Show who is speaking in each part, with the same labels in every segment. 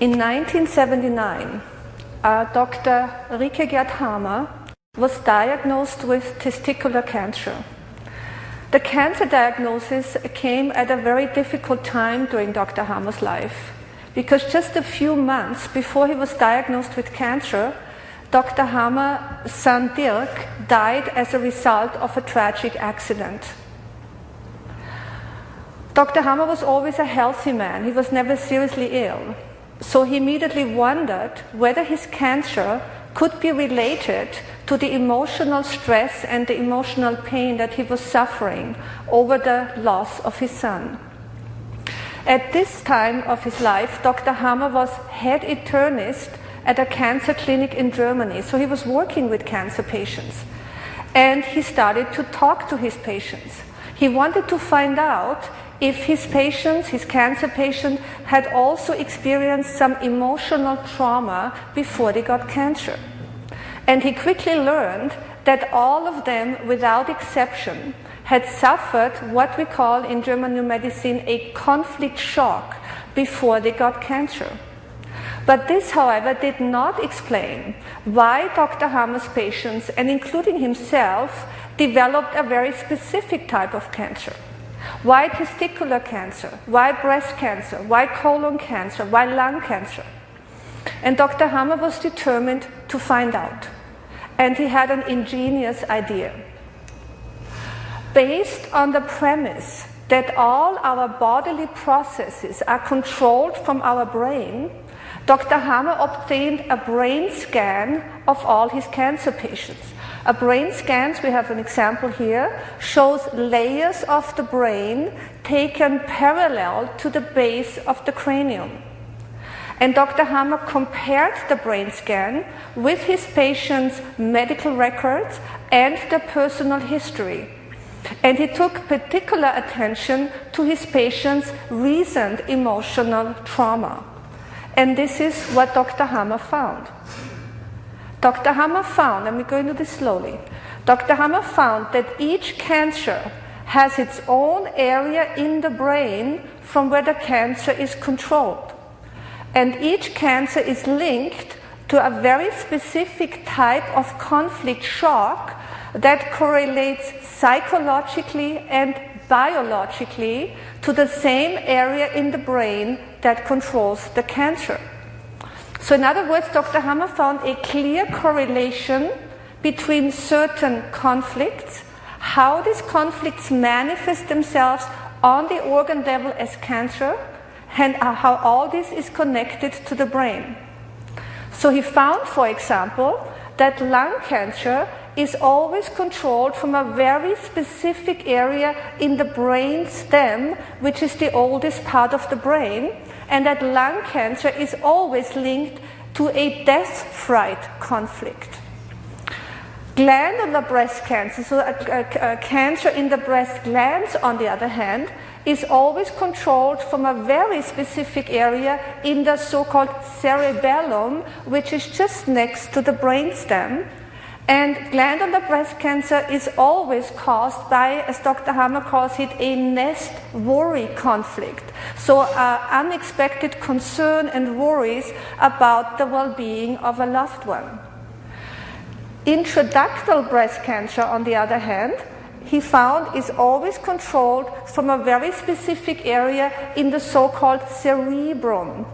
Speaker 1: In 1979, Dr. Rike Gerd-Hamer was diagnosed with testicular cancer. The cancer diagnosis came at a very difficult time during Dr. Hamer's life, because just a few months before he was diagnosed with cancer, Dr. Hamer's son Dirk died as a result of a tragic accident. Dr. Hamer was always a healthy man. He was never seriously ill. So he immediately wondered whether his cancer could be related to the emotional stress and the emotional pain that he was suffering over the loss of his son. At this time of his life, Dr. Hamer was head internist at a cancer clinic in Germany. So he was working with cancer patients. And he started to talk to his patients. He wanted to find out if his patients, his cancer patient, had also experienced some emotional trauma before they got cancer. And he quickly learned that all of them, without exception, had suffered what we call in German new medicine a conflict shock before they got cancer. But this, however, did not explain why Dr. Hamer's patients, and including himself, developed a very specific type of cancer. Why testicular cancer? Why breast cancer? Why colon cancer? Why lung cancer? And Dr. Hamer was determined to find out. And he had an ingenious idea. Based on the premise that all our bodily processes are controlled from our brain, Dr. Hamer obtained a brain scan of all his cancer patients. A brain scan, we have an example here, shows layers of the brain taken parallel to the base of the cranium. And Dr. Hamer compared the brain scan with his patients' medical records and their personal history. And he took particular attention to his patients' recent emotional trauma. And this is what Dr. Hamer found. Dr. Hamer found, and we're going to do this slowly, Dr. Hamer found that each cancer has its own area in the brain from where the cancer is controlled. And each cancer is linked to a very specific type of conflict shock that correlates psychologically and biologically to the same area in the brain that controls the cancer. So in other words, Dr. Hamer found a clear correlation between certain conflicts, how these conflicts manifest themselves on the organ level as cancer, and how all this is connected to the brain. So he found, for example, that lung cancer is always controlled from a very specific area in the brain stem, which is the oldest part of the brain, and that lung cancer is always linked to a death fright conflict. Glandular breast cancer, so a cancer in the breast glands, on the other hand, is always controlled from a very specific area in the so-called cerebellum, which is just next to the brainstem. And glandular breast cancer is always caused by, as Dr. Hamer calls it, a nest worry conflict. So unexpected concern and worries about the well-being of a loved one. Intraductal breast cancer, on the other hand, he found is always controlled from a very specific area in the so-called cerebrum.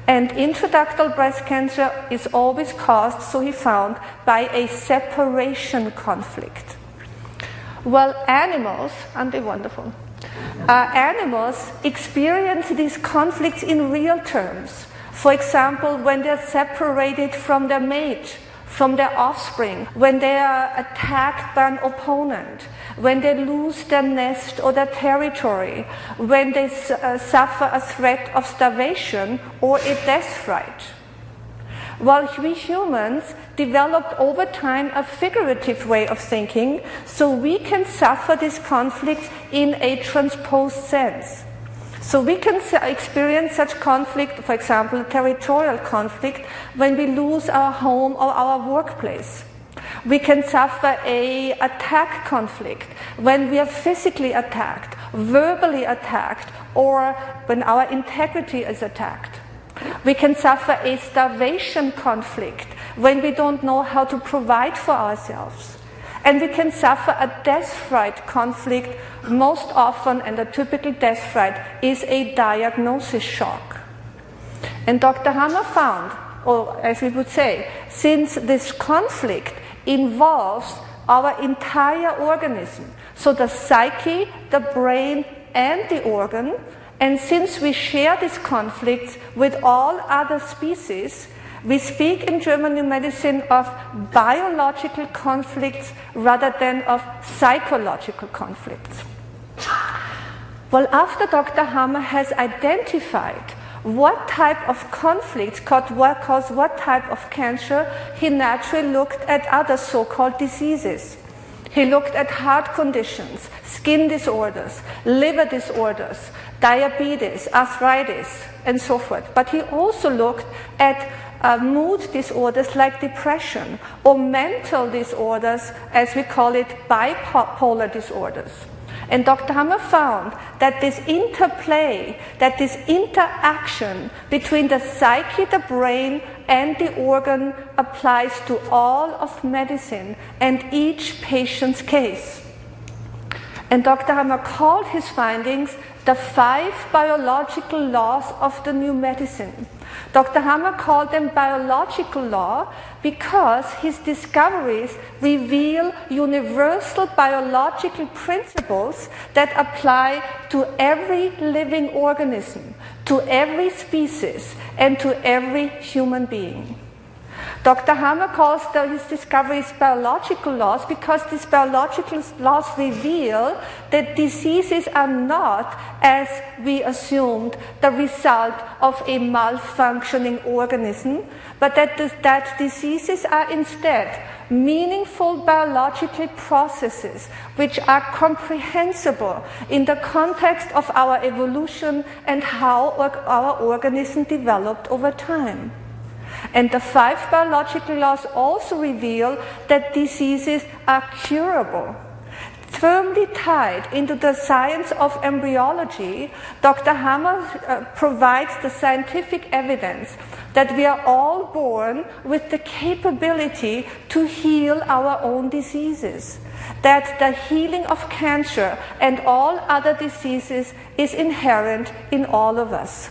Speaker 1: And intraductal breast cancer is always caused, so he found, by a separation conflict. Well, animals, aren't they wonderful? Animals experience these conflicts in real terms. For example, when they're separated from their mate, from their offspring, when they are attacked by an opponent, when they lose their nest or their territory, when they suffer a threat of starvation or a death fright. While we humans developed over time a figurative way of thinking, so we can suffer these conflicts in a transposed sense. So we can experience such conflict, for example, territorial conflict, when we lose our home or our workplace. We can suffer an attack conflict when we are physically attacked, verbally attacked, or when our integrity is attacked. We can suffer a starvation conflict when we don't know how to provide for ourselves. And we can suffer a death fright conflict most often, and a typical death fright is a diagnosis shock. And Dr. Hammer found, or as we would say, since this conflict involves our entire organism, so the psyche, the brain, and the organ, and since we share these conflicts with all other species, we speak in German New Medicine of biological conflicts rather than of psychological conflicts. Well, after Dr. Hammer has identified what type of conflicts cause what type of cancer, he naturally looked at other so-called diseases. He looked at heart conditions, skin disorders, liver disorders, diabetes, arthritis, and so forth. But he also looked at mood disorders like depression, or mental disorders, as we call it, bipolar disorders. And Dr. Hammer found that this interplay, that this interaction between the psyche, the brain, and the organ applies to all of medicine and each patient's case. And Dr. Hammer called his findings the 5 biological laws of the new medicine. Dr. Hammer called them biological law because his discoveries reveal universal biological principles that apply to every living organism, to every species, and to every human being. Dr. Hammer calls his discoveries biological laws because these biological laws reveal that diseases are not, as we assumed, the result of a malfunctioning organism, but that diseases are instead meaningful biological processes which are comprehensible in the context of our evolution and how our organism developed over time. And the 5 biological laws also reveal that diseases are curable. Firmly tied into the science of embryology, Dr. Hammer provides the scientific evidence that we are all born with the capability to heal our own diseases, that the healing of cancer and all other diseases is inherent in all of us.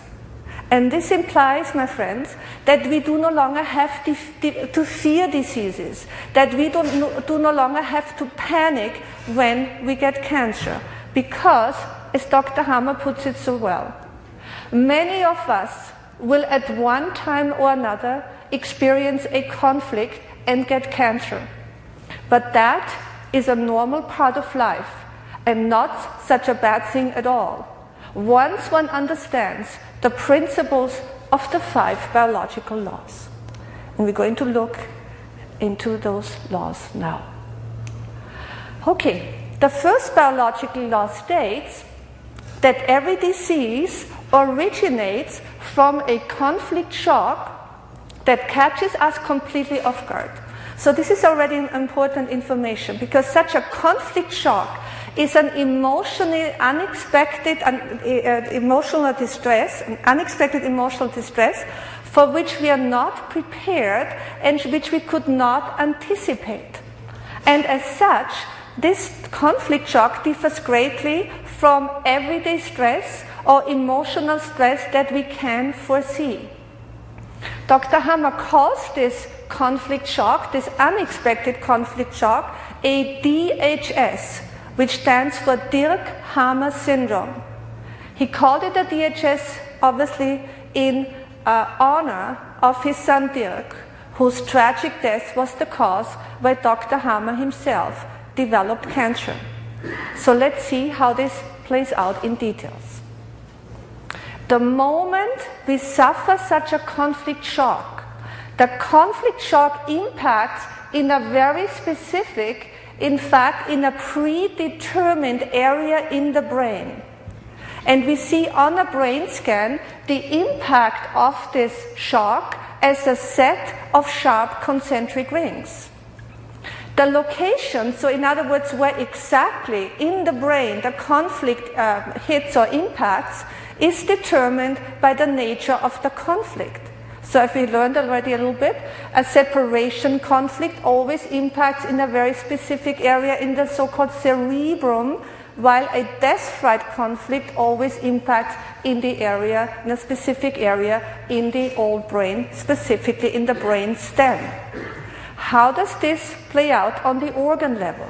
Speaker 1: And this implies, my friends, that we do no longer have to fear diseases, that we do no longer have to panic when we get cancer, because, as Dr. Hammer puts it so well, many of us will at one time or another experience a conflict and get cancer. But that is a normal part of life and not such a bad thing at all, once one understands the principles of the 5 biological laws. And we're going to look into those laws now. Okay, the first biological law states that every disease originates from a conflict shock that catches us completely off guard. So this is already important information, because such a conflict shock is an emotionally unexpected emotional distress, an unexpected emotional distress for which we are not prepared and which we could not anticipate. And as such, this conflict shock differs greatly from everyday stress or emotional stress that we can foresee. Dr. Hammer calls this conflict shock, this unexpected conflict shock, a DHS, which stands for Dirk-Hammer syndrome. He called it a DHS, obviously, in honor of his son Dirk, whose tragic death was the cause why Dr. Hammer himself developed cancer. So let's see how this plays out in details. The moment we suffer such a conflict shock, the conflict shock impacts in a very specific, in fact, in a predetermined area in the brain. And we see on a brain scan the impact of this shock as a set of sharp concentric rings. The location, so in other words, where exactly in the brain the conflict hits or impacts, is determined by the nature of the conflict. So if we learned already a little bit, a separation conflict always impacts in a very specific area in the so-called cerebrum, while a death-fright conflict always impacts in a specific area in the old brain, specifically in the brain stem. How does this play out on the organ level?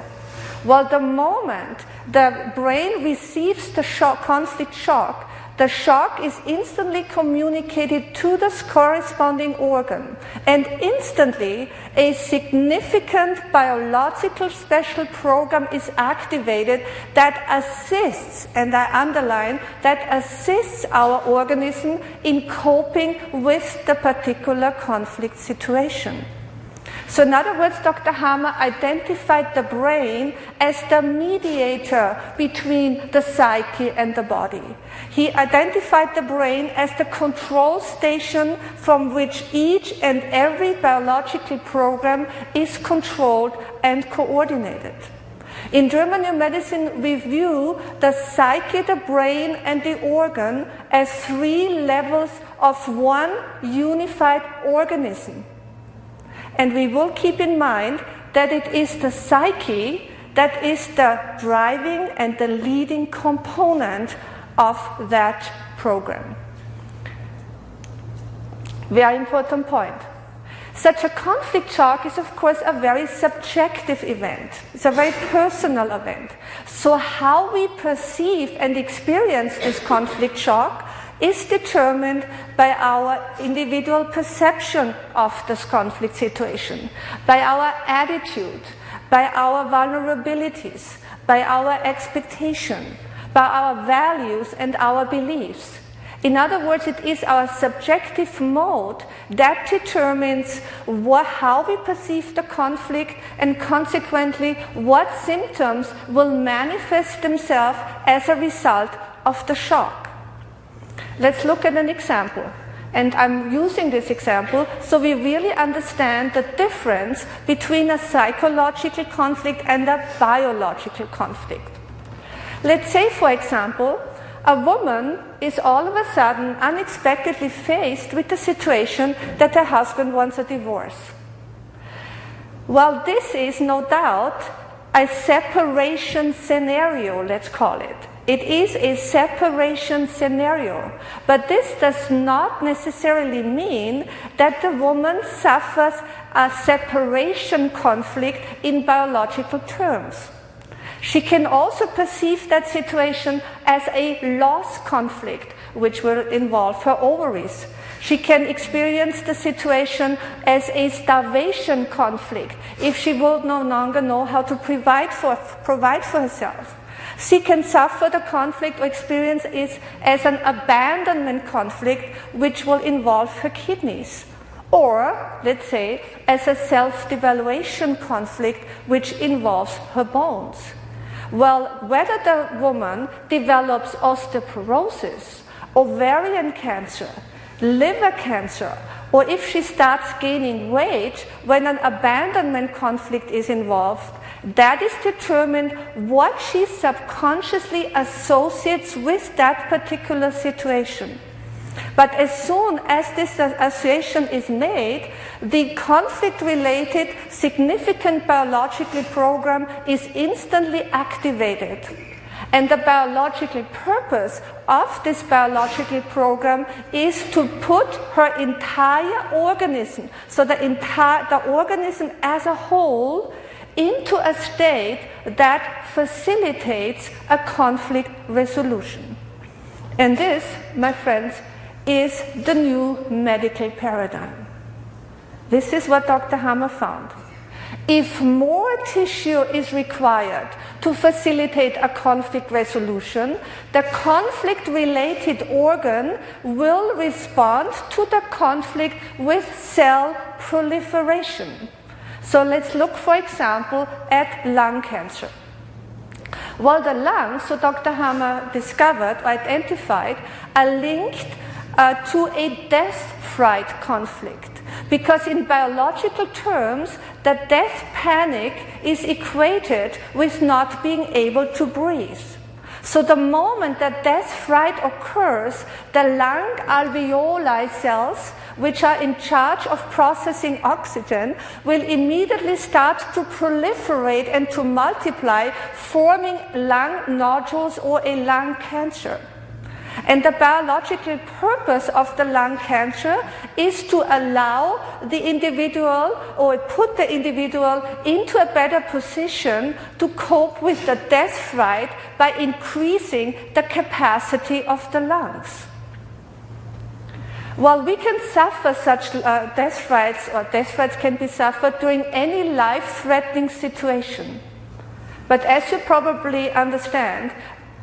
Speaker 1: Well, the moment the brain receives the conflict shock, the shock is instantly communicated to the corresponding organ, and instantly a significant biological special program is activated that assists, and I underline, that assists our organism in coping with the particular conflict situation. So in other words, Dr. Hammer identified the brain as the mediator between the psyche and the body. He identified the brain as the control station from which each and every biological program is controlled and coordinated. In German New Medicine, we view the psyche, the brain, and the organ as 3 levels of one unified organism. And we will keep in mind that it is the psyche that is the driving and the leading component of that program. Very important point. Such a conflict shock is, of course, a very subjective event. It's a very personal event. So how we perceive and experience this conflict shock is determined by our individual perception of this conflict situation, by our attitude, by our vulnerabilities, by our expectation, by our values and our beliefs. In other words, it is our subjective mode that determines how we perceive the conflict, and consequently what symptoms will manifest themselves as a result of the shock. Let's look at an example. And I'm using this example so we really understand the difference between a psychological conflict and a biological conflict. Let's say, for example, a woman is all of a sudden unexpectedly faced with the situation that her husband wants a divorce. Well, this is no doubt a separation scenario, let's call it. It is a separation scenario, but this does not necessarily mean that the woman suffers a separation conflict in biological terms. She can also perceive that situation as a loss conflict, which will involve her ovaries. She can experience the situation as a starvation conflict if she will no longer know how to provide for herself. She can suffer the conflict or experience it as an abandonment conflict, which will involve her kidneys. Or, let's say, as a self-devaluation conflict, which involves her bones. Well, whether the woman develops osteoporosis, ovarian cancer, liver cancer, or if she starts gaining weight when an abandonment conflict is involved, that is determined what she subconsciously associates with that particular situation. But as soon as this association is made, the conflict-related significant biological program is instantly activated. And the biological purpose of this biological program is to put her entire organism, so the organism as a whole, into a state that facilitates a conflict resolution. And this, my friends, is the new medical paradigm. This is what Dr. Hammer found. If more tissue is required to facilitate a conflict resolution, the conflict-related organ will respond to the conflict with cell proliferation. So let's look, for example, at lung cancer. Well, the lungs, so Dr. Hammer discovered, identified, are linked to a death-fright conflict. Because in biological terms, the death panic is equated with not being able to breathe. So the moment that death fright occurs, the lung alveoli cells, which are in charge of processing oxygen, will immediately start to proliferate and to multiply, forming lung nodules or a lung cancer. And the biological purpose of the lung cancer is to allow the individual or put the individual into a better position to cope with the death fright by increasing the capacity of the lungs. While we can suffer such death frights, or death frights can be suffered during any life-threatening situation. But as you probably understand,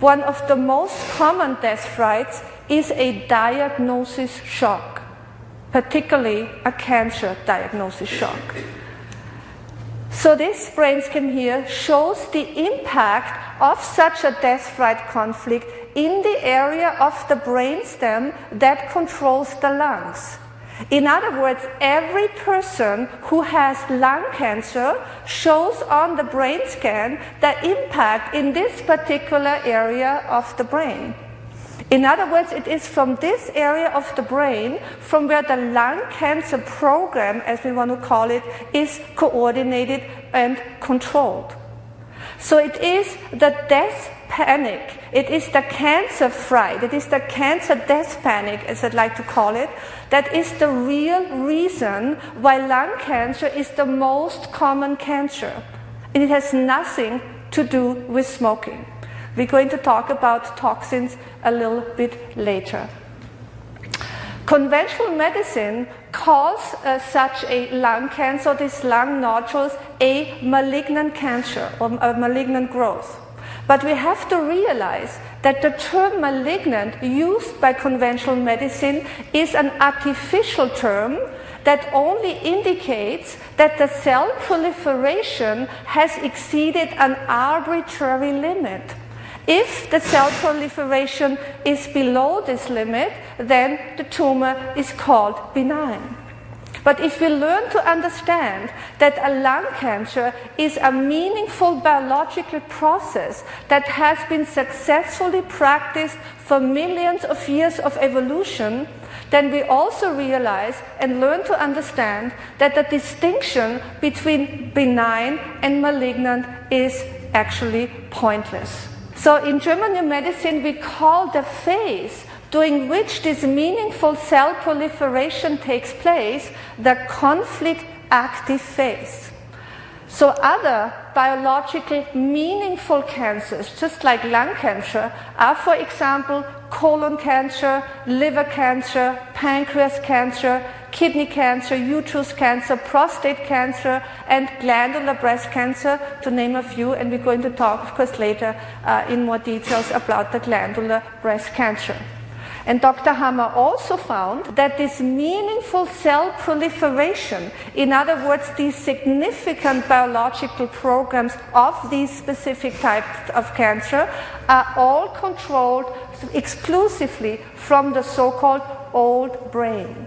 Speaker 1: one of the most common death frights is a diagnosis shock, particularly a cancer diagnosis shock. So this brain scan here shows the impact of such a death fright conflict in the area of the brainstem that controls the lungs. In other words, every person who has lung cancer shows on the brain scan the impact in this particular area of the brain. In other words, it is from this area of the brain from where the lung cancer program, as we want to call it, is coordinated and controlled. So it is the death panic, it is the cancer fright, it is the cancer death panic, as I'd like to call it, that is the real reason why lung cancer is the most common cancer. And it has nothing to do with smoking. We're going to talk about toxins a little bit later. Conventional medicine calls such a lung cancer, these lung nodules, a malignant cancer or a malignant growth. But we have to realize that the term malignant used by conventional medicine is an artificial term that only indicates that the cell proliferation has exceeded an arbitrary limit. If the cell proliferation is below this limit, then the tumor is called benign. But if we learn to understand that a lung cancer is a meaningful biological process that has been successfully practiced for millions of years of evolution, then we also realize and learn to understand that the distinction between benign and malignant is actually pointless. So in German new medicine, we call the phase during which this meaningful cell proliferation takes place the conflict active phase. So other biological meaningful cancers, just like lung cancer, are, for example, colon cancer, liver cancer, pancreas cancer, kidney cancer, uterus cancer, prostate cancer, and glandular breast cancer, to name a few. And we're going to talk, of course, later in more details about the glandular breast cancer. And Dr. Hammer also found that this meaningful cell proliferation, in other words, these significant biological programs of these specific types of cancer, are all controlled exclusively from the so-called old brain.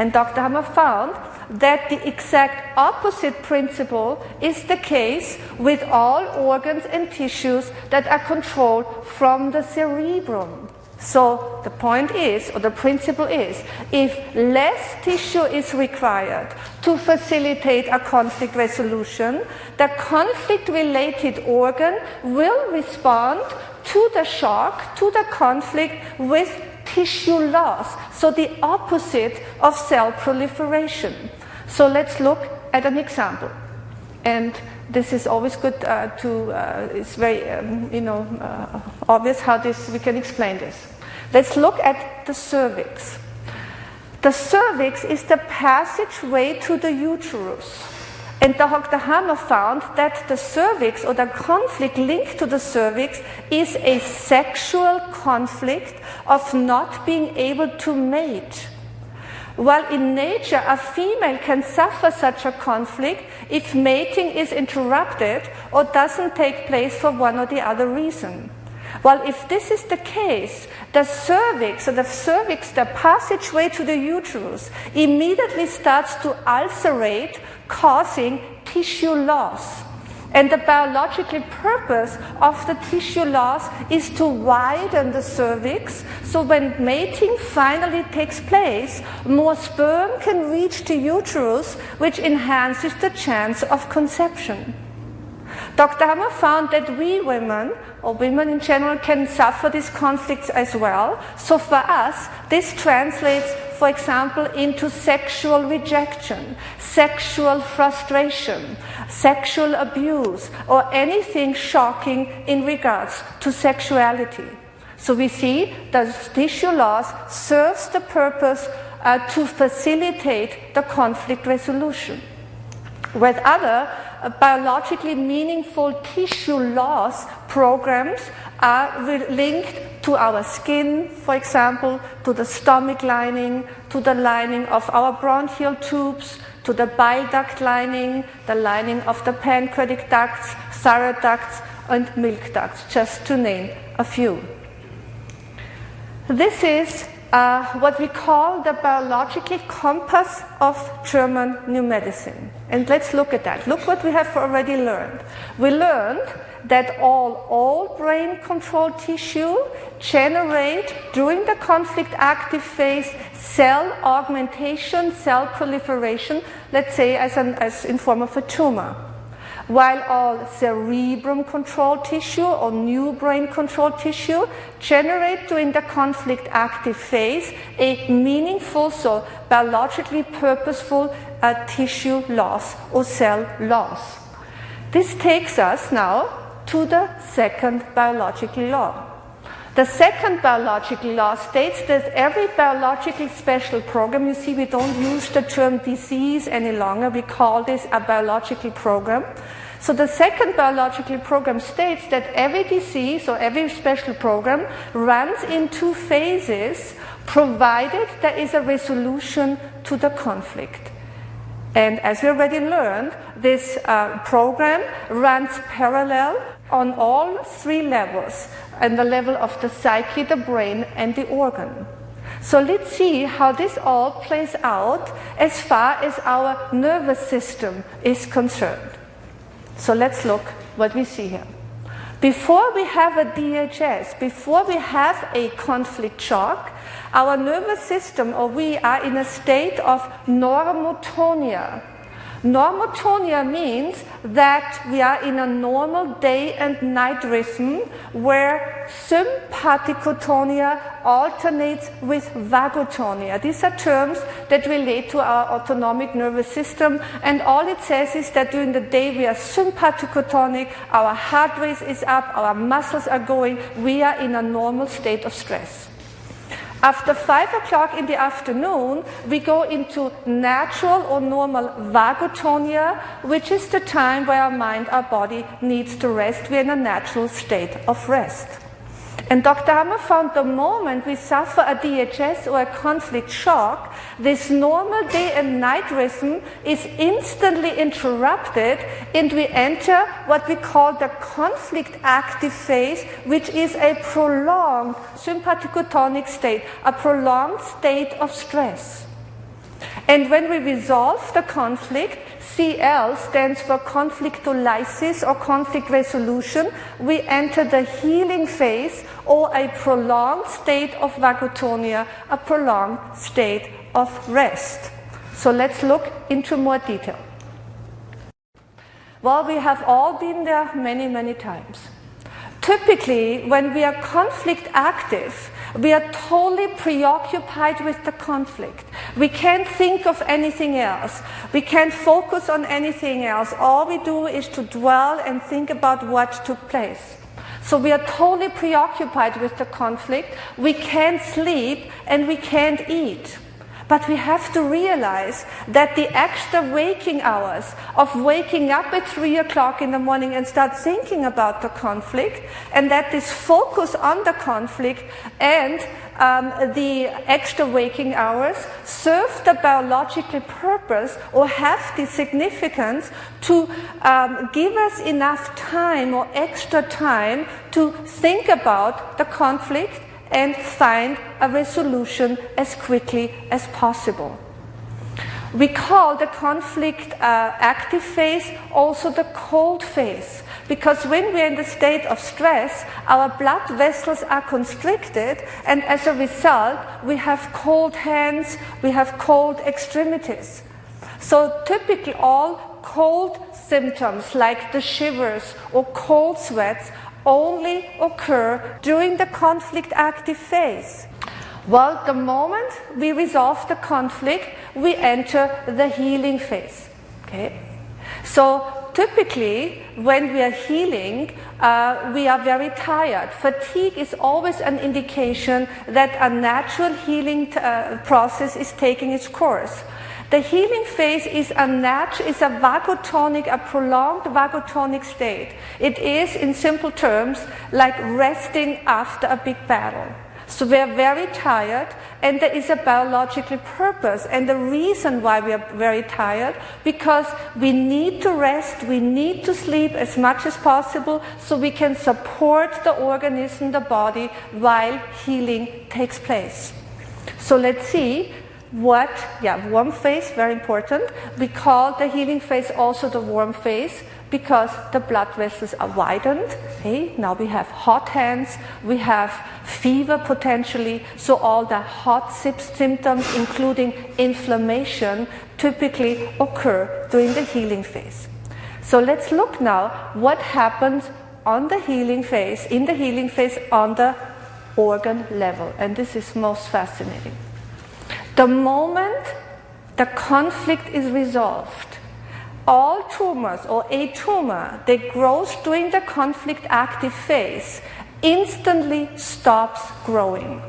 Speaker 1: And Dr. Hammer found that the exact opposite principle is the case with all organs and tissues that are controlled from the cerebrum. So the point is, or the principle is, if less tissue is required to facilitate a conflict resolution, the conflict-related organ will respond to the shock, to the conflict, with tissue loss. So the opposite of cell proliferation. So let's look at an example. And this is always good it's very, obvious how we can explain this. Let's look at the cervix. The cervix is the passageway to the uterus. And Dr. Hammer found that the cervix, or the conflict linked to the cervix, is a sexual conflict of not being able to mate. While in nature a female can suffer such a conflict if mating is interrupted or doesn't take place for one or the other reason. Well, if this is the case, the cervix, the passageway to the uterus, immediately starts to ulcerate, causing tissue loss. And the biological purpose of the tissue loss is to widen the cervix, so when mating finally takes place, more sperm can reach the uterus, which enhances the chance of conception. Dr. Hammer found that we women, or women in general, can suffer these conflicts as well. So for us, this translates, for example, into sexual rejection, sexual frustration, sexual abuse, or anything shocking in regards to sexuality. So we see that tissue loss serves the purpose to facilitate the conflict resolution. With other biologically meaningful tissue loss programs are linked to our skin, for example, to the stomach lining, to the lining of our bronchial tubes, to the bile duct lining, the lining of the pancreatic ducts, thyroid ducts, and milk ducts, just to name a few. This is what we call the biological compass of German new medicine. And let's look at that. Look what we have already learned. We learned that all brain-controlled tissue generate, during the conflict active phase, cell augmentation, cell proliferation, let's say as in form of a tumor. While all cerebrum-controlled tissue or new brain-controlled tissue generate during the conflict active phase a meaningful, so biologically purposeful tissue loss or cell loss. This takes us now to the second biological law. The second biological law states that every biological special program, you see we don't use the term disease any longer, we call this a biological program. So the second biological program states that every disease or every special program runs in two phases, provided there is a resolution to the conflict. And as we already learned, this program runs parallel on all three levels, and the level of the psyche, the brain, and the organ. So let's see how this all plays out as far as our nervous system is concerned. So let's look what we see here. Before we have a DHS, before we have a conflict shock, our nervous system, or we are in a state of normotonia. Normotonia means that we are in a normal day and night rhythm where sympathikotonia alternates with vagotonia. These are terms that relate to our autonomic nervous system, and all it says is that during the day we are sympathicotonic, our heart rate is up, our muscles are going, we are in a normal state of stress. After 5 o'clock in the afternoon, we go into natural or normal vagotonia, which is the time where our mind, our body needs to rest. We're in a natural state of rest. And Dr. Hammer found the moment we suffer a DHS or a conflict shock, this normal day and night rhythm is instantly interrupted, and we enter what we call the conflict active phase, which is a prolonged sympathicotonic state, a prolonged state of stress. And when we resolve the conflict, CL stands for conflictolysis or conflict resolution, we enter the healing phase or a prolonged state of vagotonia, a prolonged state of rest. So let's look into more detail. Well, we have all been there many, many times. Typically, when we are conflict active, we are totally preoccupied with the conflict. We can't think of anything else. We can't focus on anything else. All we do is to dwell and think about what took place. So we are totally preoccupied with the conflict. We can't sleep and we can't eat. But we have to realize that the extra waking hours of waking up at 3 o'clock in the morning and start thinking about the conflict, and that this focus on the conflict and the extra waking hours serve the biological purpose or have the significance to give us enough time or extra time to think about the conflict and find a resolution as quickly as possible. We call the conflict active phase also the cold phase, because when we're in the state of stress, our blood vessels are constricted, and as a result, we have cold hands, we have cold extremities. So typically all cold symptoms like the shivers or cold sweats only occur during the conflict active phase. Well, the moment we resolve the conflict, we enter the healing phase. Okay? So typically, when we are healing, we are very tired. Fatigue is always an indication that a natural healing process is taking its course. The healing phase is a vagotonic, a prolonged vagotonic state. It is, in simple terms, like resting after a big battle. So we are very tired, and there is a biological purpose. And the reason why we are very tired, because we need to rest, we need to sleep as much as possible so we can support the organism, the body, while healing takes place. So let's see. Warm phase, very important. We call the healing phase also the warm phase because the blood vessels are widened. Okay? Now we have hot hands, we have fever potentially, so all the hot symptoms, including inflammation, typically occur during the healing phase. So let's look now what happens on the healing phase, in the healing phase on the organ level, and this is most fascinating. The moment the conflict is resolved, all tumors or a tumor that grows during the conflict active phase instantly stops growing.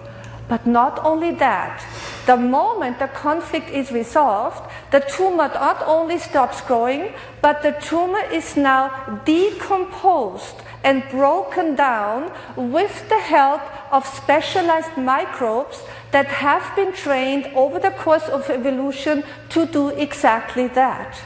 Speaker 1: But not only that, the moment the conflict is resolved, the tumor not only stops growing, but the tumor is now decomposed and broken down with the help of specialized microbes that have been trained over the course of evolution to do exactly that.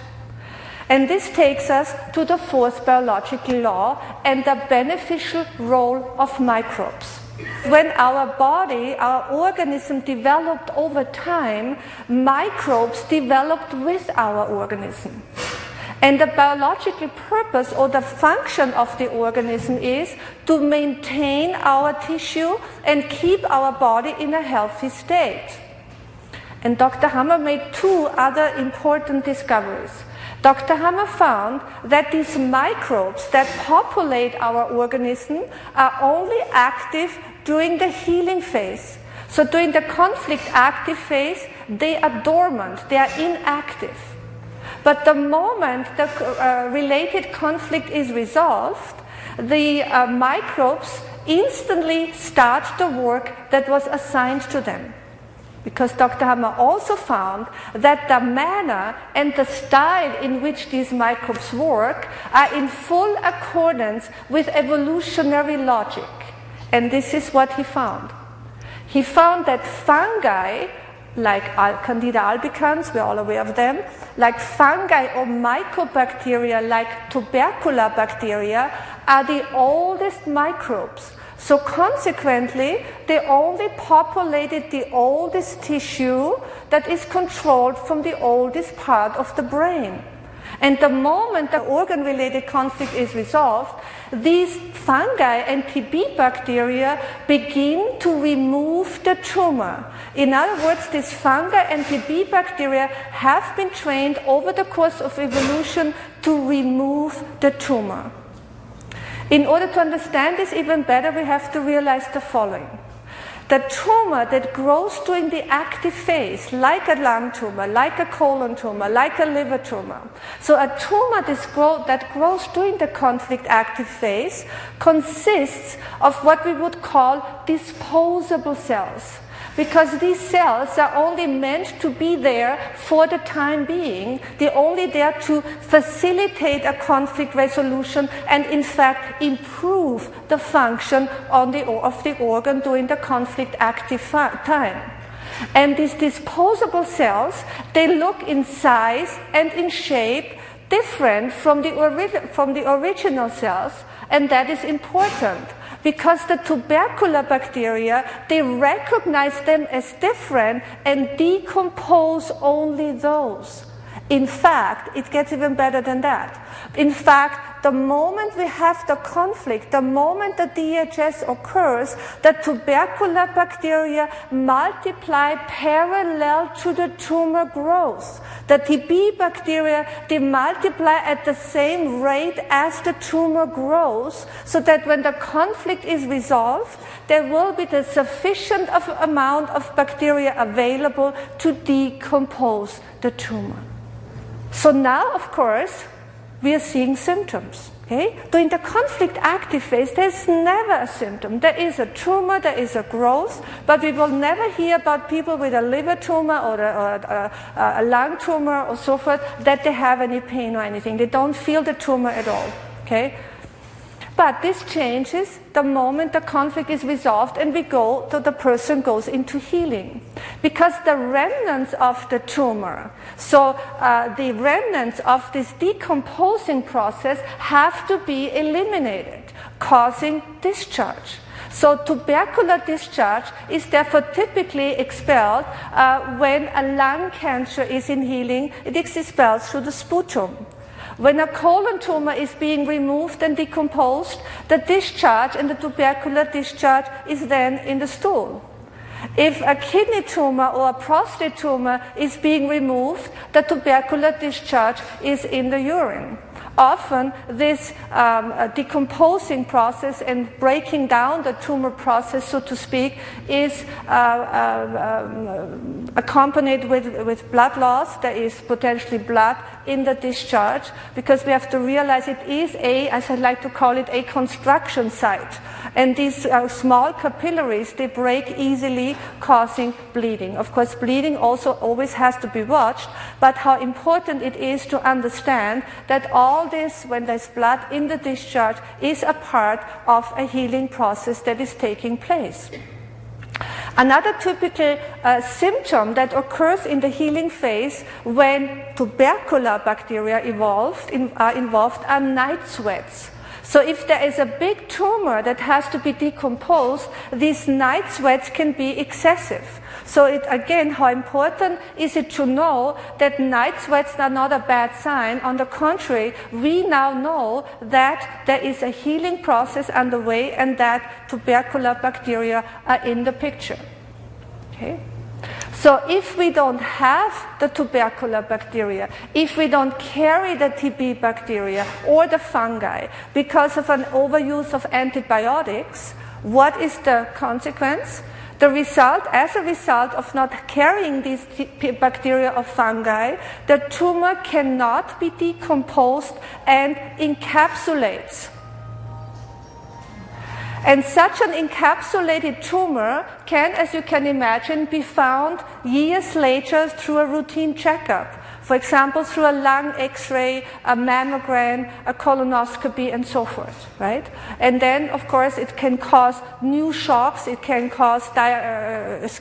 Speaker 1: And this takes us to the fourth biological law and the beneficial role of microbes. When our body, our organism developed over time, microbes developed with our organism. And the biological purpose or the function of the organism is to maintain our tissue and keep our body in a healthy state. And Dr. Hammer made two other important discoveries. Dr. Hammer found that these microbes that populate our organism are only active during the healing phase. So during the conflict active phase, they are dormant, they are inactive. But the moment the related conflict is resolved, the microbes instantly start the work that was assigned to them. Because Dr. Hammer also found that the manner and the style in which these microbes work are in full accordance with evolutionary logic. And this is what he found. He found that fungi, like Candida albicans, we're all aware of them, like fungi or mycobacteria like tubercular bacteria are the oldest microbes. So consequently, they only populated the oldest tissue that is controlled from the oldest part of the brain. And the moment the organ-related conflict is resolved, these fungi and TB bacteria begin to remove the tumor. In other words, these fungi and TB bacteria have been trained over the course of evolution to remove the tumor. In order to understand this even better, we have to realize the following. The tumor that grows during the active phase, like a lung tumor, like a colon tumor, like a liver tumor. So a tumor that grows during the conflict active phase consists of what we would call disposable cells. Because these cells are only meant to be there for the time being. They're only there to facilitate a conflict resolution and in fact improve the function of the organ during the conflict active time. And these disposable cells, they look in size and in shape different from the original cells, and that is important. because the tubercular bacteria, they recognize them as different and decompose only those. In fact, it gets even better than that. In fact, the moment we have the conflict, the moment the DHS occurs, the tubercular bacteria multiply parallel to the tumor growth. The TB bacteria, they multiply at the same rate as the tumor grows, so that when the conflict is resolved, there will be the sufficient amount of bacteria available to decompose the tumor. So now, of course, we are seeing symptoms. Okay? During the conflict active phase, there's never a symptom. There is a tumor, there is a growth, but we will never hear about people with a liver tumor or a lung tumor or so forth that they have any pain or anything. They don't feel the tumor at all. Okay? But this changes the moment the conflict is resolved and the person goes into healing. Because the remnants of the tumor, the remnants of this decomposing process have to be eliminated, causing discharge. So tubercular discharge is therefore typically expelled when a lung cancer is in healing. It is expelled through the sputum. When a colon tumor is being removed and decomposed, the discharge and the tubercular discharge is then in the stool. If a kidney tumor or a prostate tumor is being removed, the tubercular discharge is in the urine. Often this decomposing process and breaking down the tumor process, so to speak, is accompanied with blood loss. There is potentially blood in the discharge, because we have to realize it is as I like to call it, a construction site. And these small capillaries, they break easily, causing bleeding. Of course, bleeding also always has to be watched, but how important it is to understand that all this, when there's blood in the discharge, is a part of a healing process that is taking place. Another typical symptom that occurs in the healing phase when tubercular bacteria are involved are night sweats. So if there is a big tumor that has to be decomposed, these night sweats can be excessive. So again, how important is it to know that night sweats are not a bad sign? On the contrary, we now know that there is a healing process underway and that tubercular bacteria are in the picture. Okay? So if we don't have the tubercular bacteria, if we don't carry the TB bacteria or the fungi because of an overuse of antibiotics, what is the consequence? The result, as a result of not carrying these bacteria or fungi, the tumor cannot be decomposed and encapsulates. And such an encapsulated tumor can, as you can imagine, be found years later through a routine checkup. For example, through a lung X-ray, a mammogram, a colonoscopy, and so forth, right? And then, of course, it can cause new shocks, it can cause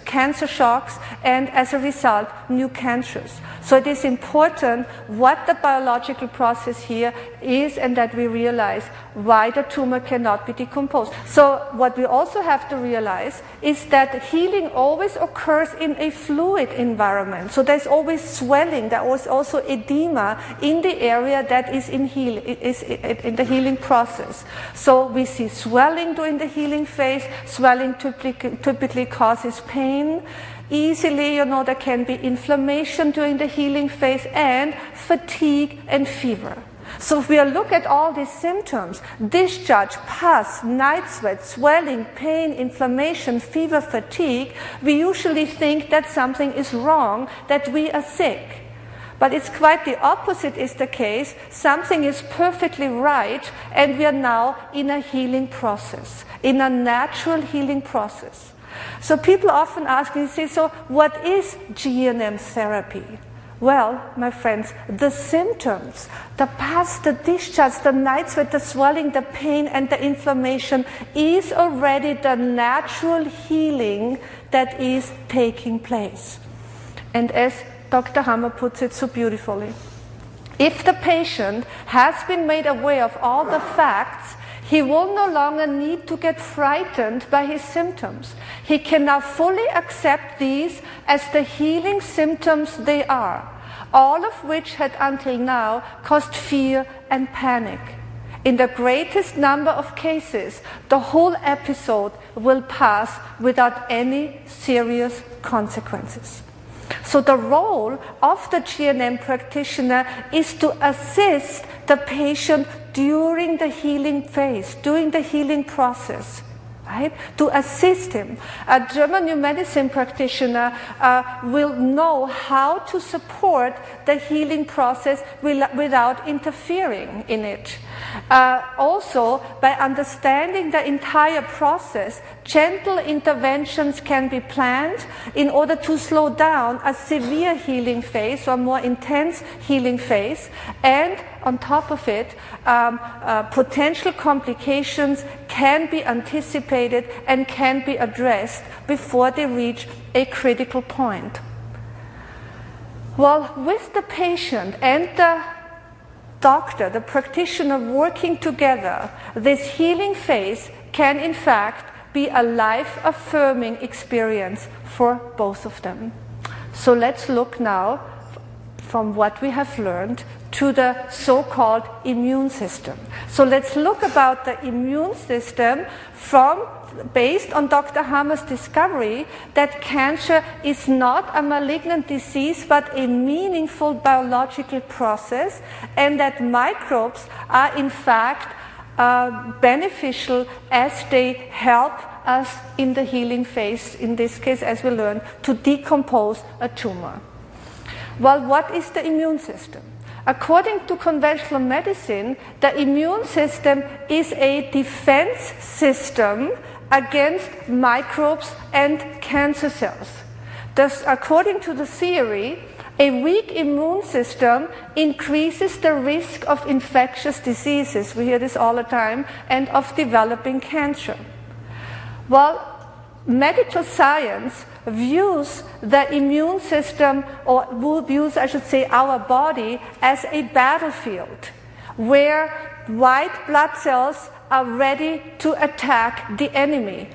Speaker 1: cancer shocks, and as a result, new cancers. So it is important what the biological process here is, and that we realize why the tumor cannot be decomposed. So what we also have to realize is that healing always occurs in a fluid environment. So there's always swelling, there is also edema in the area that is in the healing process. So we see swelling during the healing phase. Swelling typically causes pain. Easily, there can be inflammation during the healing phase, and fatigue and fever. So if we look at all these symptoms, discharge, pus, night sweat, swelling, pain, inflammation, fever, fatigue, we usually think that something is wrong, that we are sick. But it's quite the opposite is the case. Something is perfectly right, and we are now in a healing process, in a natural healing process. So people often ask me, so what is GNM therapy? Well, my friends, the symptoms, the pus, the discharge, the night sweat, the swelling, the pain, and the inflammation is already the natural healing that is taking place. And as Dr. Hammer puts it so beautifully, if the patient has been made aware of all the facts, He will no longer need to get frightened by his symptoms. He can now fully accept these as the healing symptoms they are, all of which had until now caused fear and panic. In the greatest number of cases, the whole episode will pass without any serious consequences. So the role of the GNM practitioner is to assist the patient during the healing phase, during the healing process, right? To assist him. A German new medicine practitioner will know how to support the healing process without interfering in it. Also, by understanding the entire process, gentle interventions can be planned in order to slow down a severe healing phase or more intense healing phase, and on top of it, potential complications can be anticipated and can be addressed before they reach a critical point. Well, with the patient and the doctor, the practitioner working together, this healing phase can in fact be a life-affirming experience for both of them. So let's look now from what we have learned to the so-called immune system. So let's look about the immune system based on Dr. Hammer's discovery that cancer is not a malignant disease but a meaningful biological process, and that microbes are in fact beneficial as they help us in the healing phase, in this case, as we learned, to decompose a tumor. Well, what is the immune system? According to conventional medicine, the immune system is a defense system against microbes and cancer cells. Thus, according to the theory, a weak immune system increases the risk of infectious diseases, we hear this all the time, and of developing cancer. Well, medical science views the immune system, or views, I should say, our body as a battlefield where white blood cells are ready to attack the enemy.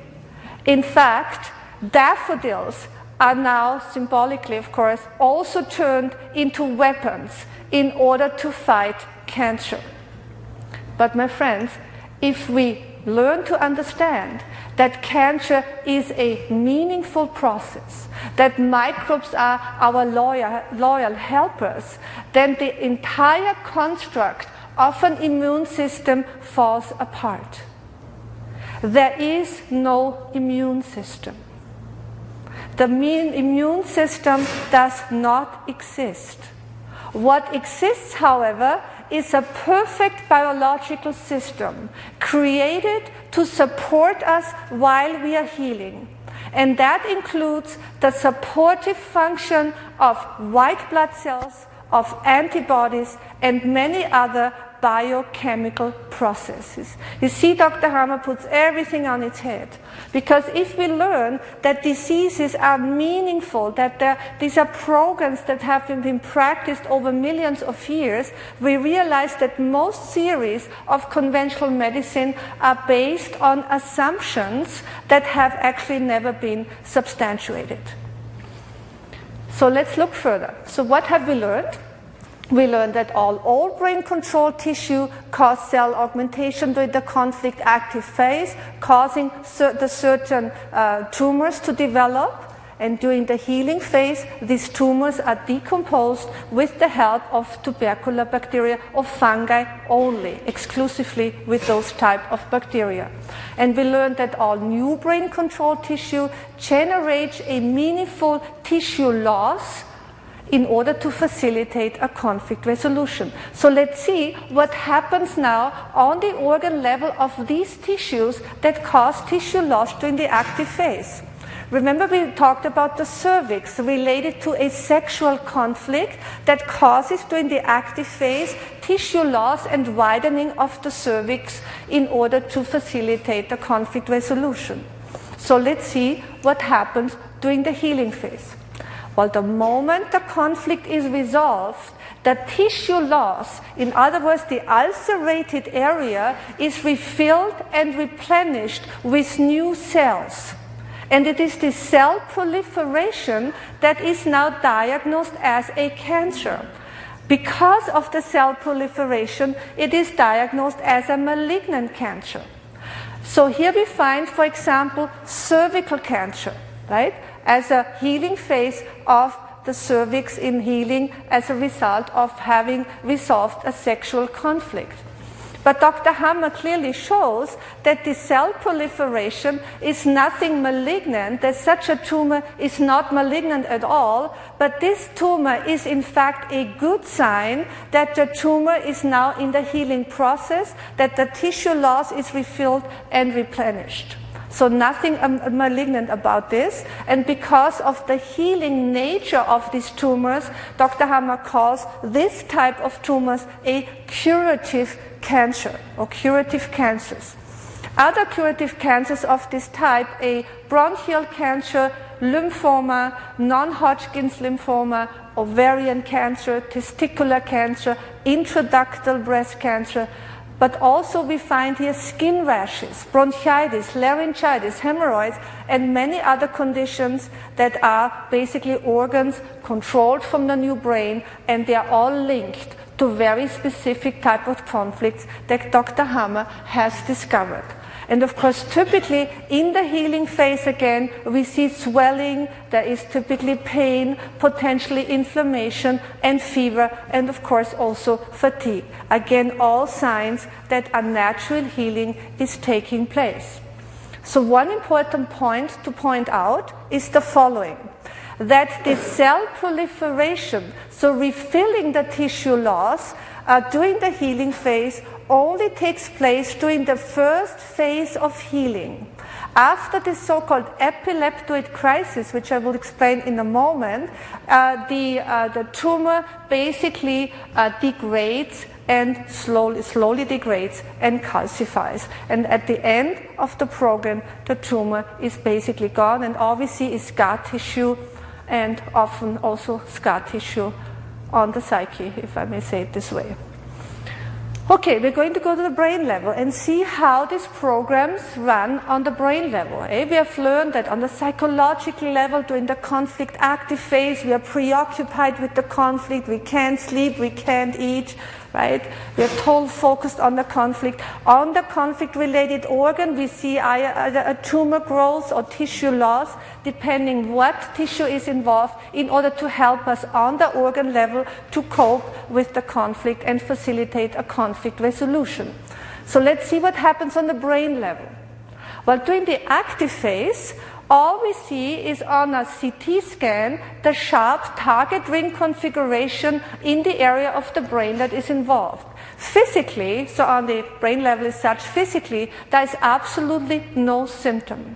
Speaker 1: In fact, daffodils are now, symbolically of course, also turned into weapons in order to fight cancer. But my friends, if we learn to understand that cancer is a meaningful process, that microbes are our loyal helpers, then the entire construct of an immune system falls apart. There is no immune system. The immune system does not exist. What exists, however, is a perfect biological system created to support us while we are healing. And that includes the supportive function of white blood cells, of antibodies, and many other biochemical processes. You see, Dr. Hammer puts everything on its head. Because if we learn that diseases are meaningful, that these are programs that have been practiced over millions of years, we realize that most theories of conventional medicine are based on assumptions that have actually never been substantiated. So let's look further. So what have we learned? We learned that all brain-controlled tissue cause cell augmentation during the conflict active phase, causing the certain tumors to develop. And during the healing phase, these tumors are decomposed with the help of tubercular bacteria or fungi only, exclusively with those type of bacteria. And we learned that all new brain-controlled tissue generates a meaningful tissue loss in order to facilitate a conflict resolution. So let's see what happens now on the organ level of these tissues that cause tissue loss during the active phase. Remember, we talked about the cervix related to a sexual conflict that causes during the active phase tissue loss and widening of the cervix in order to facilitate the conflict resolution. So let's see what happens during the healing phase. Well, the moment the conflict is resolved, the tissue loss, in other words, the ulcerated area, is refilled and replenished with new cells. And it is this cell proliferation that is now diagnosed as a cancer. Because of the cell proliferation, it is diagnosed as a malignant cancer. So here we find, for example, cervical cancer, right, as a healing phase of the cervix in healing as a result of having resolved a sexual conflict. But Dr. Hammer clearly shows that the cell proliferation is nothing malignant, that such a tumor is not malignant at all, but this tumor is in fact a good sign that the tumor is now in the healing process, that the tissue loss is refilled and replenished. So nothing malignant about this, and because of the healing nature of these tumors, Dr. Hammer calls this type of tumors a curative cancer or curative cancers. Other curative cancers of this type, a bronchial cancer, lymphoma, non-Hodgkin's lymphoma, ovarian cancer, testicular cancer, intraductal breast cancer, but also we find here skin rashes, bronchitis, laryngitis, hemorrhoids, and many other conditions that are basically organs controlled from the new brain, and they are all linked to very specific type of conflicts that Dr. Hammer has discovered. And of course, typically in the healing phase again, we see swelling, there is typically pain, potentially inflammation and fever, and of course also fatigue. Again, all signs that a natural healing is taking place. So one important point to point out is the following, that the cell proliferation, so refilling the tissue loss during the healing phase, only takes place during the first phase of healing. After the so-called epileptoid crisis, which I will explain in a moment, the tumor basically degrades and slowly degrades and calcifies. And at the end of the program, the tumor is basically gone, and all we see is scar tissue and often also scar tissue on the psyche, if I may say it this way. Okay, we're going to go to the brain level and see how these programs run on the brain level. We have learned that on the psychological level, during the conflict active phase, we are preoccupied with the conflict, we can't sleep, we can't eat, right? We are totally focused on the conflict. On the conflict-related organ, we see either a tumor growth or tissue loss, depending what tissue is involved, in order to help us on the organ level to cope with the conflict and facilitate a conflict resolution. So let's see what happens on the brain level. Well, during the active phase, all we see is on a CT scan the sharp target ring configuration in the area of the brain that is involved. Physically, so on the brain level as such, physically, there is absolutely no symptom.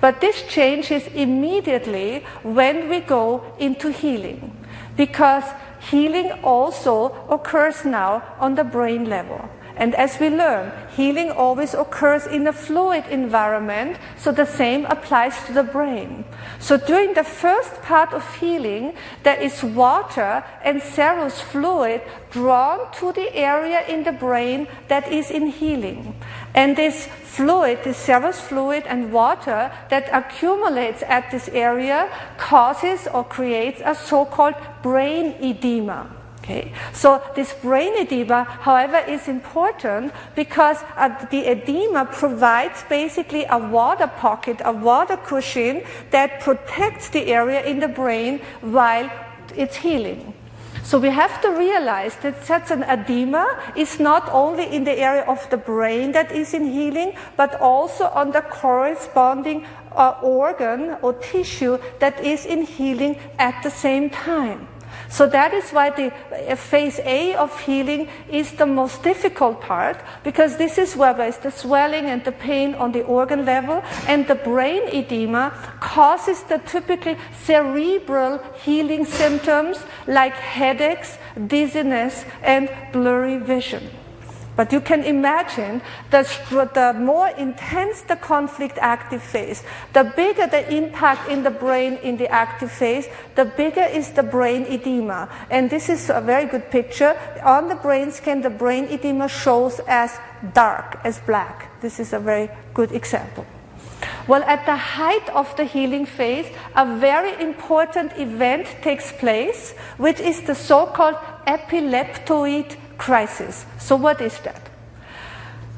Speaker 1: But this changes immediately when we go into healing, because healing also occurs now on the brain level. And as we learn, healing always occurs in a fluid environment, so the same applies to the brain. So during the first part of healing, there is water and serous fluid drawn to the area in the brain that is in healing. And this fluid, this serous fluid and water that accumulates at this area causes or creates a so-called brain edema. Okay. So this brain edema, however, is important because the edema provides basically a water pocket, a water cushion that protects the area in the brain while it's healing. So we have to realize that such an edema is not only in the area of the brain that is in healing, but also on the corresponding organ or tissue that is in healing at the same time. So that is why the phase A of healing is the most difficult part, because this is where there is the swelling and the pain on the organ level, and the brain edema causes the typical cerebral healing symptoms like headaches, dizziness, and blurry vision. But you can imagine the more intense the conflict active phase, the bigger the impact in the brain in the active phase, the bigger is the brain edema. And this is a very good picture. On the brain scan, the brain edema shows as dark, as black. This is a very good example. Well, at the height of the healing phase, a very important event takes place, which is the so-called epileptoid crisis. So what is that?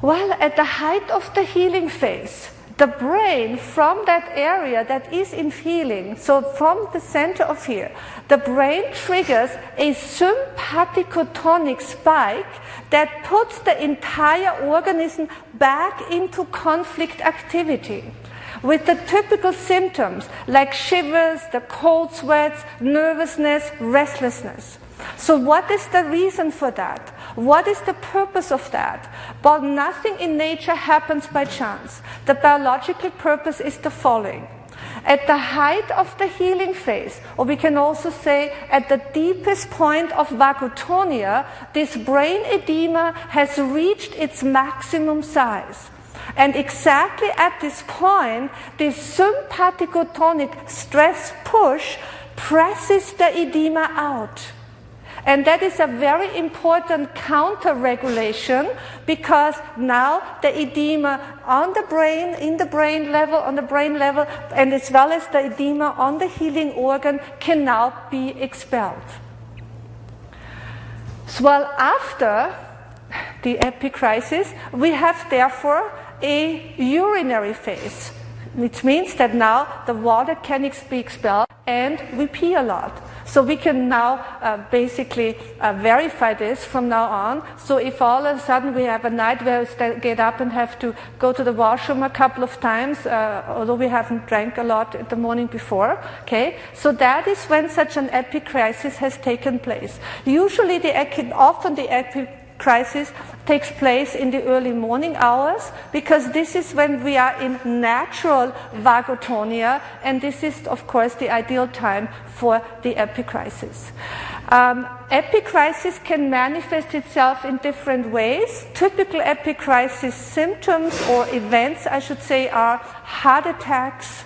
Speaker 1: Well, at the height of the healing phase, the brain from that area that is in healing, so from the center of here, the brain triggers a sympathicotonic spike that puts the entire organism back into conflict activity, with the typical symptoms like shivers, the cold sweats, nervousness, restlessness. So what is the reason for that? What is the purpose of that? Well, nothing in nature happens by chance. The biological purpose is the following. At the height of the healing phase, or we can also say at the deepest point of vagotonia, this brain edema has reached its maximum size. And exactly at this point, this sympathicotonic stress push presses the edema out. And that is a very important counter-regulation, because now the edema on the brain, on the brain level, and as well as the edema on the healing organ can now be expelled. So, well, after the epicrisis, we have therefore a urinary phase, which means that now the water can be expelled and we pee a lot. So we can now basically verify this from now on. So if all of a sudden we have a night where we get up and have to go to the washroom a couple of times, although we haven't drank a lot the morning before, okay? So that is when such an epicrisis has taken place. Usually often the epicrisis takes place in the early morning hours, because this is when we are in natural vagotonia, and this is, of course, the ideal time for the epicrisis. Epicrisis can manifest itself in different ways. Typical epicrisis symptoms, or events, I should say, are heart attacks,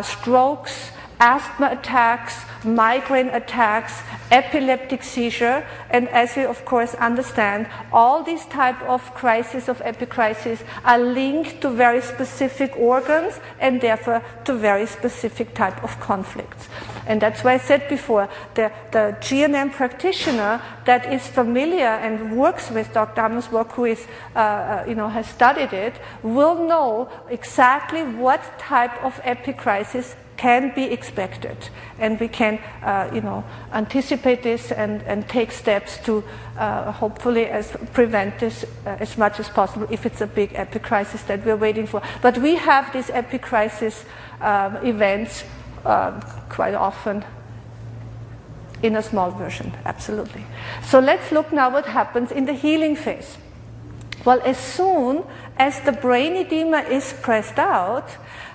Speaker 1: strokes, asthma attacks, migraine attacks, epileptic seizure, and as we of course understand, all these type of crises, of epicrisis, are linked to very specific organs and therefore to very specific type of conflicts. And that's why I said before, the GNM practitioner that is familiar and works with Dr. Hammer's work, who is, has studied it, will know exactly what type of epicrisis can be expected, and we can, anticipate this and take steps to hopefully prevent this as much as possible if it's a big epicrisis that we're waiting for. But we have these epicrisis events quite often in a small version, absolutely. So let's look now what happens in the healing phase. Well, as soon as the brain edema is pressed out,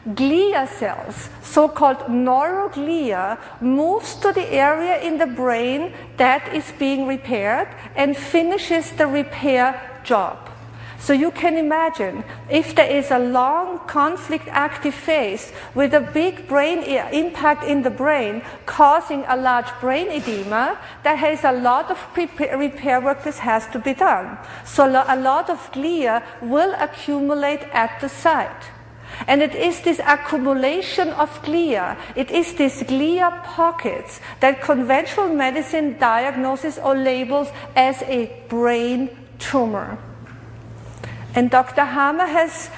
Speaker 1: glia cells, so-called neuroglia, moves to the area in the brain that is being repaired and finishes the repair job. So you can imagine, if there is a long conflict active phase with a big brain impact in the brain causing a large brain edema, there is a lot of repair work that has to be done. So a lot of glia will accumulate at the site. And it is this accumulation of glia, it is these glia pockets that conventional medicine diagnoses or labels as a brain tumor. And Dr. Hammer has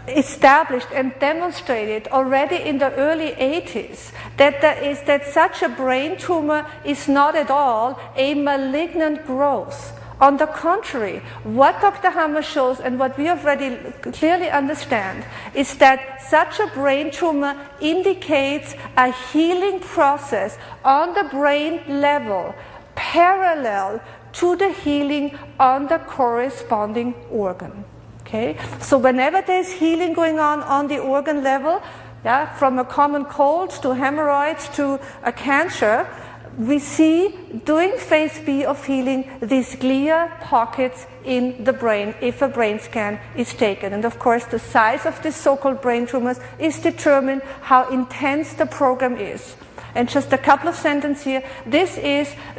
Speaker 1: established and demonstrated already in the early 80s that such a brain tumor is not at all a malignant growth. On the contrary, what Dr. Hammer shows and what we already clearly understand is that such a brain tumor indicates a healing process on the brain level parallel to the healing on the corresponding organ. Okay? So whenever there's healing going on the organ level, from a common cold to hemorrhoids to a cancer, we see during phase B of healing these clear pockets in the brain if a brain scan is taken. And of course, the size of these so-called brain tumors is determined how intense the program is. And just a couple of sentences here. This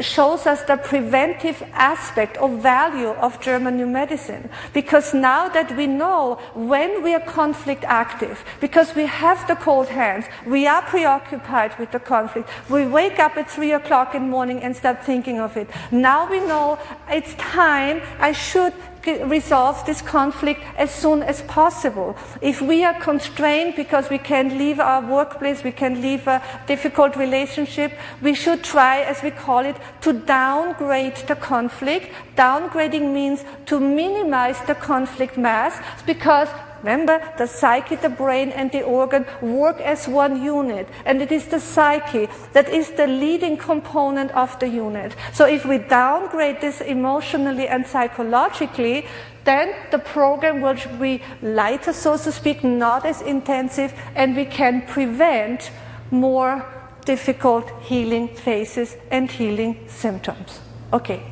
Speaker 1: shows us the preventive aspect or value of German new medicine. Because now that we know when we are conflict active, because we have the cold hands, we are preoccupied with the conflict, we wake up at 3 o'clock in the morning and start thinking of it. Now we know it's time, I should resolve this conflict as soon as possible. If we are constrained because we can't leave our workplace, we can't leave a difficult relationship, we should try, as we call it, to downgrade the conflict. Downgrading means to minimize the conflict mass, because remember, the psyche, the brain, and the organ work as one unit. And it is the psyche that is the leading component of the unit. So if we downgrade this emotionally and psychologically, then the program will be lighter, so to speak, not as intensive, and we can prevent more difficult healing phases and healing symptoms. Okay,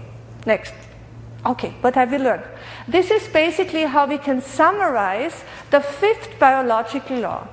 Speaker 1: next. Okay, what have we learned? This is basically how we can summarize the fifth biological law.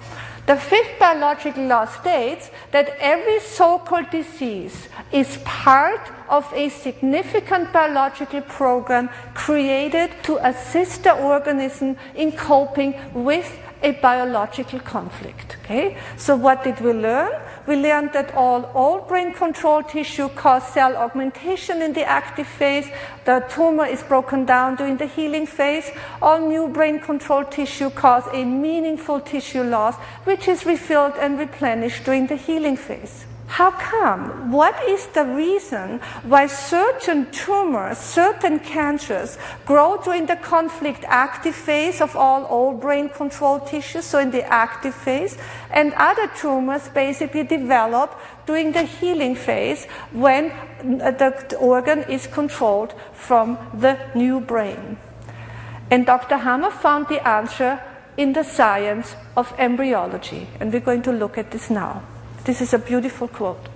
Speaker 1: The fifth biological law states that every so-called disease is part of a significant biological program created to assist the organism in coping with a biological conflict. Okay? So what did we learn? We learned that all old brain control tissue cause cell augmentation in the active phase. The tumor is broken down during the healing phase. All new brain control tissue cause a meaningful tissue loss, which is refilled and replenished during the healing phase. How come? What is the reason why certain tumors, certain cancers grow during the conflict active phase of all old brain control tissues, so in the active phase, and other tumors basically develop during the healing phase when the organ is controlled from the new brain? And Dr. Hammer found the answer in the science of embryology, and we're going to look at this now. This is a beautiful quote.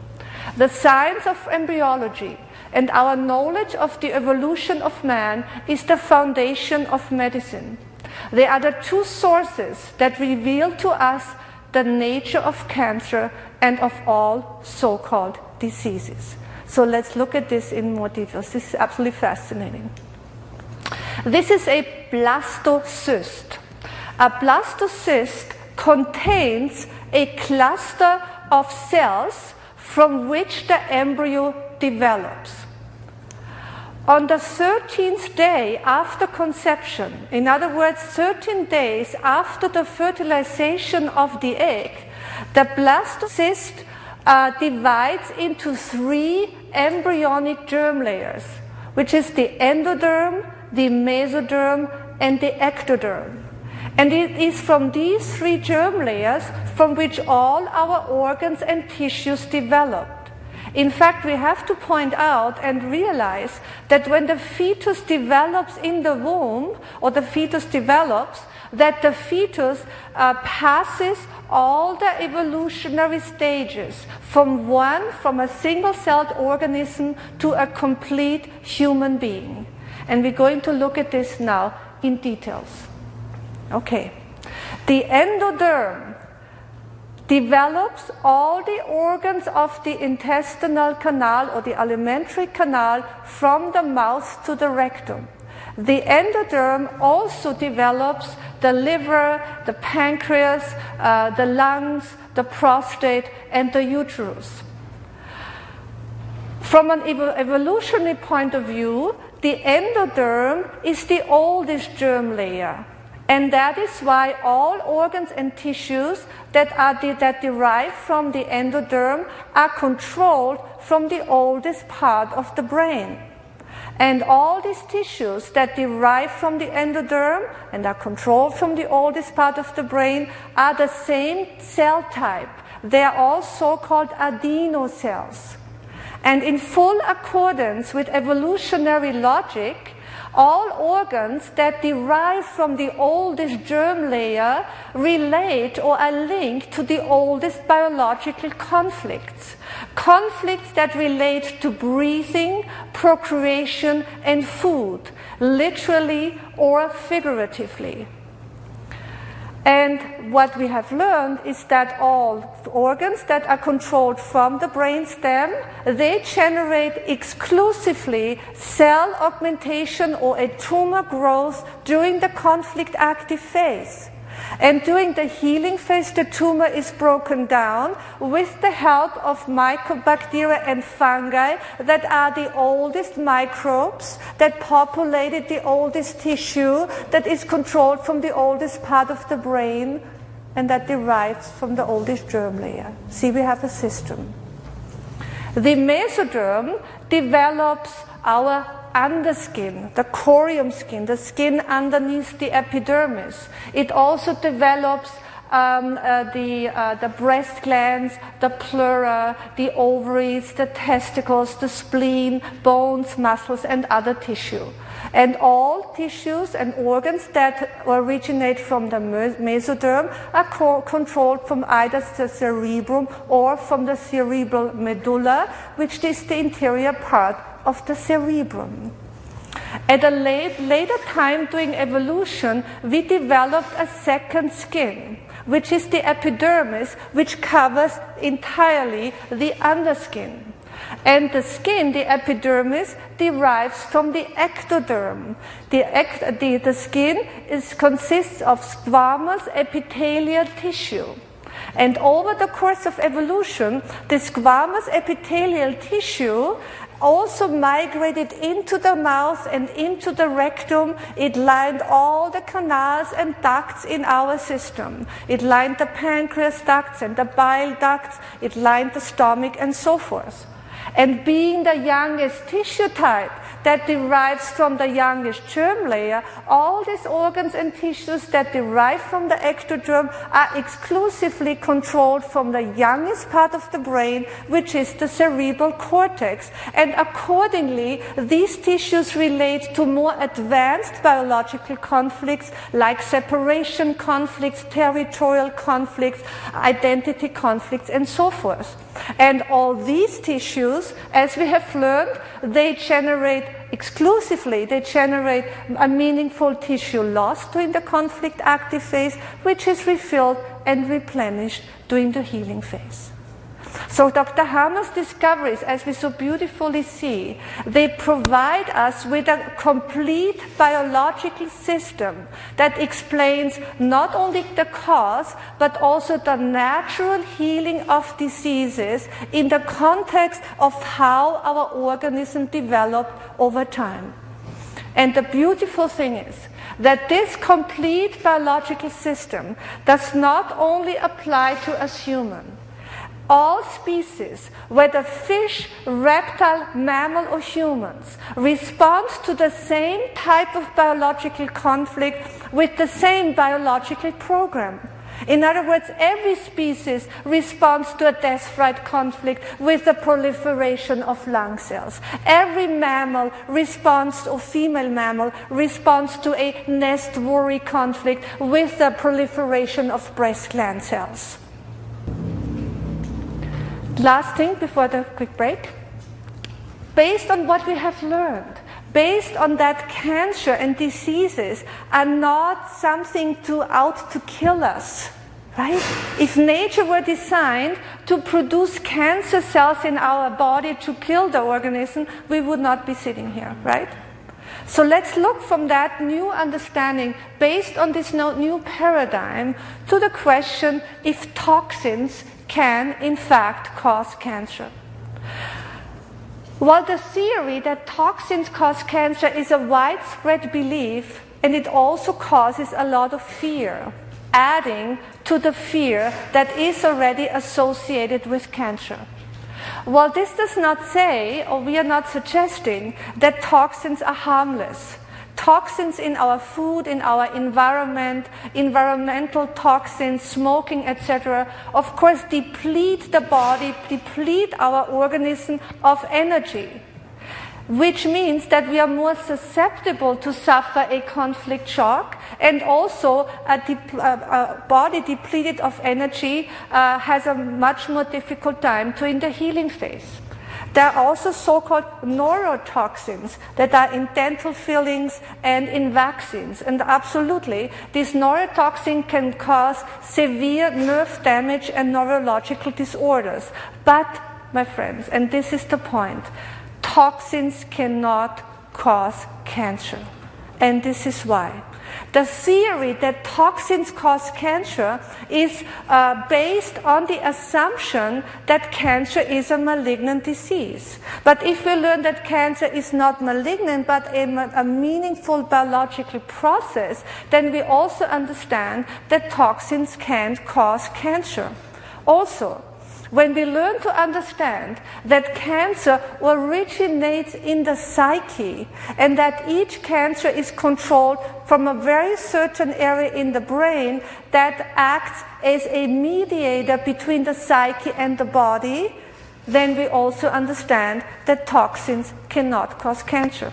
Speaker 1: The science of embryology and our knowledge of the evolution of man is the foundation of medicine. They are the two sources that reveal to us the nature of cancer and of all so-called diseases. So let's look at this in more details. This is absolutely fascinating. This is a blastocyst. A blastocyst contains a cluster of cells from which the embryo develops. On the 13th day after conception, in other words, 13 days after the fertilization of the egg, the blastocyst divides into 3 embryonic germ layers, which is the endoderm, the mesoderm, and the ectoderm. And it is from these 3 germ layers from which all our organs and tissues developed. In fact, we have to point out and realize that when the fetus develops in the womb, or the fetus develops, that the fetus passes all the evolutionary stages from a single-celled organism to a complete human being. And we're going to look at this now in details. Okay, the endoderm develops all the organs of the intestinal canal or the alimentary canal from the mouth to the rectum. The endoderm also develops the liver, the pancreas, the lungs, the prostate, and the uterus. From an evolutionary point of view, the endoderm is the oldest germ layer. And that is why all organs and tissues that derive from the endoderm are controlled from the oldest part of the brain. And all these tissues that derive from the endoderm and are controlled from the oldest part of the brain are the same cell type. They are all so-called adenocells. And in full accordance with evolutionary logic, All organs that derive from the oldest germ layer relate or are linked to the oldest biological conflicts. Conflicts that relate to breathing, procreation, and food, literally or figuratively. And what we have learned is that all organs that are controlled from the brainstem, they generate exclusively cell augmentation or a tumor growth during the conflict active phase. And during the healing phase, the tumor is broken down with the help of mycobacteria and fungi that are the oldest microbes that populated the oldest tissue that is controlled from the oldest part of the brain and that derives from the oldest germ layer. See, we have a system. The mesoderm develops our underskin, the corium skin, the skin underneath the epidermis. It also develops the breast glands, the pleura, the ovaries, the testicles, the spleen, bones, muscles, and other tissue. And all tissues and organs that originate from the mesoderm are controlled from either the cerebrum or from the cerebral medulla, which is the interior part of the cerebrum. At a later time during evolution, we developed a second skin, which is the epidermis, which covers entirely the underskin. And the skin, the epidermis, derives from the ectoderm. The skin consists of squamous epithelial tissue. And over the course of evolution, the squamous epithelial tissue also migrated into the mouth and into the rectum. It lined all the canals and ducts in our system. It lined the pancreas ducts and the bile ducts. It lined the stomach and so forth. And being the youngest tissue type that derives from the youngest germ layer, all these organs and tissues that derive from the ectoderm are exclusively controlled from the youngest part of the brain, which is the cerebral cortex. And accordingly, these tissues relate to more advanced biological conflicts like separation conflicts, territorial conflicts, identity conflicts, and so forth. And all these tissues, as we have learned, they generate a meaningful tissue loss during the conflict active phase, which is refilled and replenished during the healing phase. So Dr. Hammer's discoveries, as we so beautifully see, they provide us with a complete biological system that explains not only the cause, but also the natural healing of diseases in the context of how our organism developed over time. And the beautiful thing is that this complete biological system does not only apply to us humans. All species, whether fish, reptile, mammal, or humans, respond to the same type of biological conflict with the same biological program. In other words, every species responds to a death-fright conflict with the proliferation of lung cells. Every mammal responds, or female mammal, responds to a nest worry conflict with the proliferation of breast gland cells. Last thing before the quick break. Based on what we have learned, based on that cancer and diseases are not something out to kill us, right? If nature were designed to produce cancer cells in our body to kill the organism, we would not be sitting here, right? So let's look from that new understanding, based on this new paradigm, to the question if toxins can, in fact, cause cancer. While the theory that toxins cause cancer is a widespread belief, and it also causes a lot of fear, adding to the fear that is already associated with cancer. While this does not say, or we are not suggesting, that toxins are harmless. Toxins in our food, in our environment, environmental toxins, smoking, etc., of course deplete the body, deplete our organism of energy. which means that we are more susceptible to suffer a conflict shock, and also a body depleted of energy has a much more difficult time to in the healing phase. There are also so-called neurotoxins that are in dental fillings and in vaccines. And absolutely, this neurotoxin can cause severe nerve damage and neurological disorders. But, my friends, and this is the point, toxins cannot cause cancer. And this is why. The theory that toxins cause cancer is based on the assumption that cancer is a malignant disease. But if we learn that cancer is not malignant but a meaningful biological process, then we also understand that toxins can't cause cancer. Also, when we learn to understand that cancer originates in the psyche and that each cancer is controlled from a very certain area in the brain that acts as a mediator between the psyche and the body, then we also understand that toxins cannot cause cancer.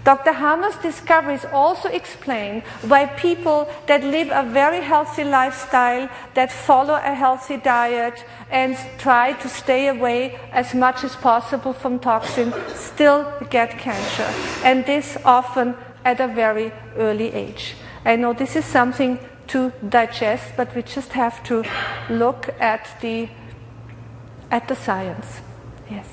Speaker 1: Dr. Hammer's discoveries also explain why people that live a very healthy lifestyle, that follow a healthy diet, and try to stay away as much as possible from toxins still get cancer. And this often at a very early age. I know this is something to digest, but we just have to look at the science. Yes.